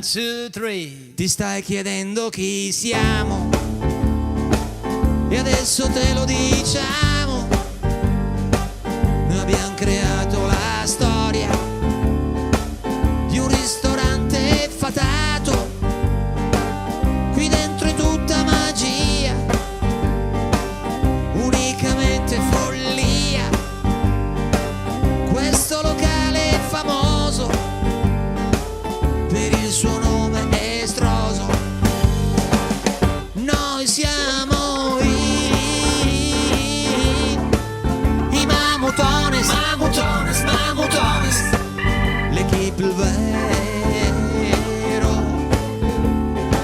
two, three. Ti stai chiedendo chi siamo e adesso te lo diciamo. Noi abbiamo creato la storia di un ristorante fatato. Qui dentro è tutta magia, unicamente follia. Questo locale è famoso per il suo nome estroso. Noi siamo i Mamutones, Mamutones, Mamutones, l'equipe il vero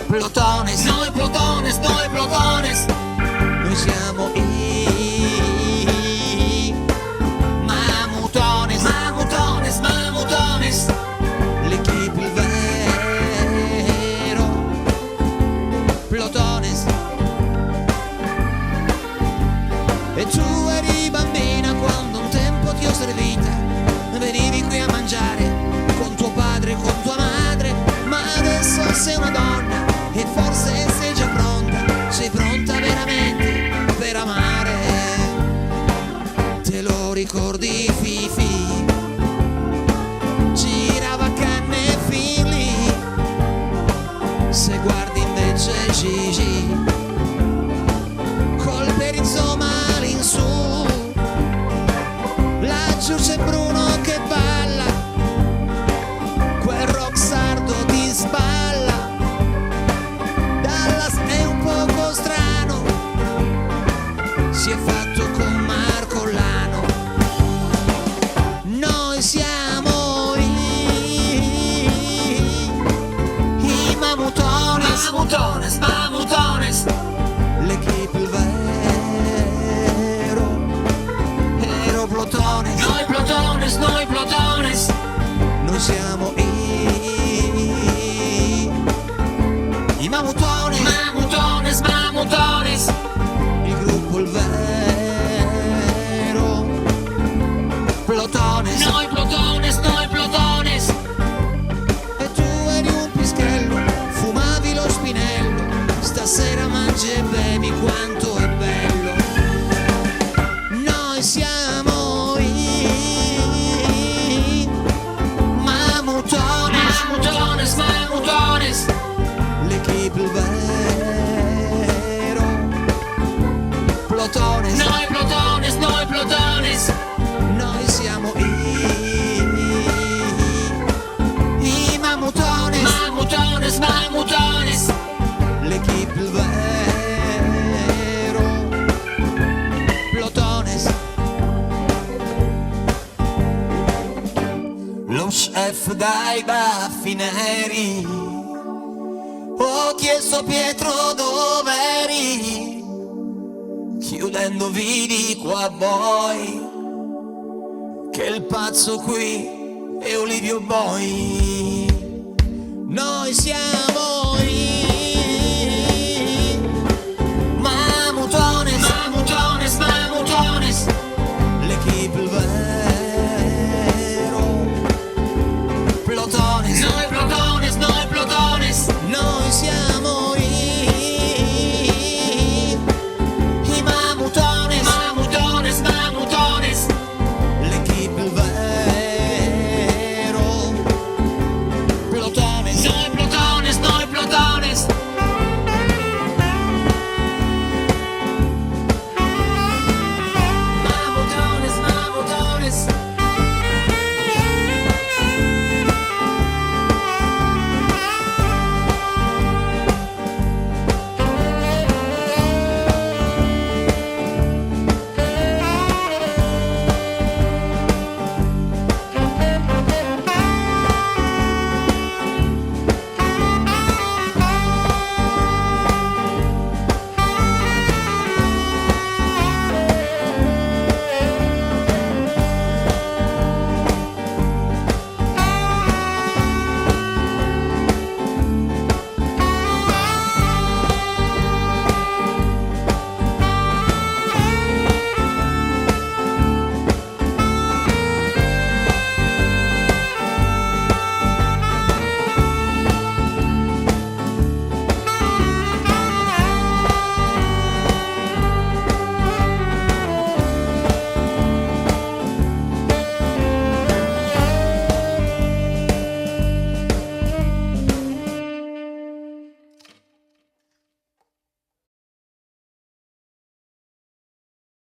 Plotones, noi Plotones, noi Plotones. Noi siamo i Mamutones, Mamutones, Mamutones, l'equipe il vero Plotones. E tu eri bambina quando un tempo ti ho servita, venivi qui a mangiare con tuo padre e con tua madre, ma adesso sei una donna e forse sei già pronta, sei pronta veramente per amare. Te lo ricordi Fifi? Girava canne e fili. Se guardi invece Gigi col perizoma all'insù, laggiù c'è Bruno che balla, quel rock sardo ti sballa. Dallas è un poco strano, si è fatto con Marco Lano. Noi siamo i Mamutones, Mamutones, Mamutones, l'equipe il vero Plotones. Noi Plotones, noi Plotones. Noi siamo i Mamutones, Mamutones, Mamutones, il gruppo il vero Plotones. Noi Plotones, noi Plotones. E tu eri un pischello, fumavi lo spinello, stasera mangi e bevi, quanto è bello. Noi siamo i Mamutones, Mamutones, Mamutones, l'equipe il vero Plotones. Noi Plotones, noi Plotones. Noi siamo i Mamutones, Mamutones, Mamutones, l'equipe il vero Plotones. Lo chef dai baffi neri, ho chiesto a Pietro dov'eri, chiudendo vi dico a voi che il pazzo qui è Olivio Boy. Noi siamo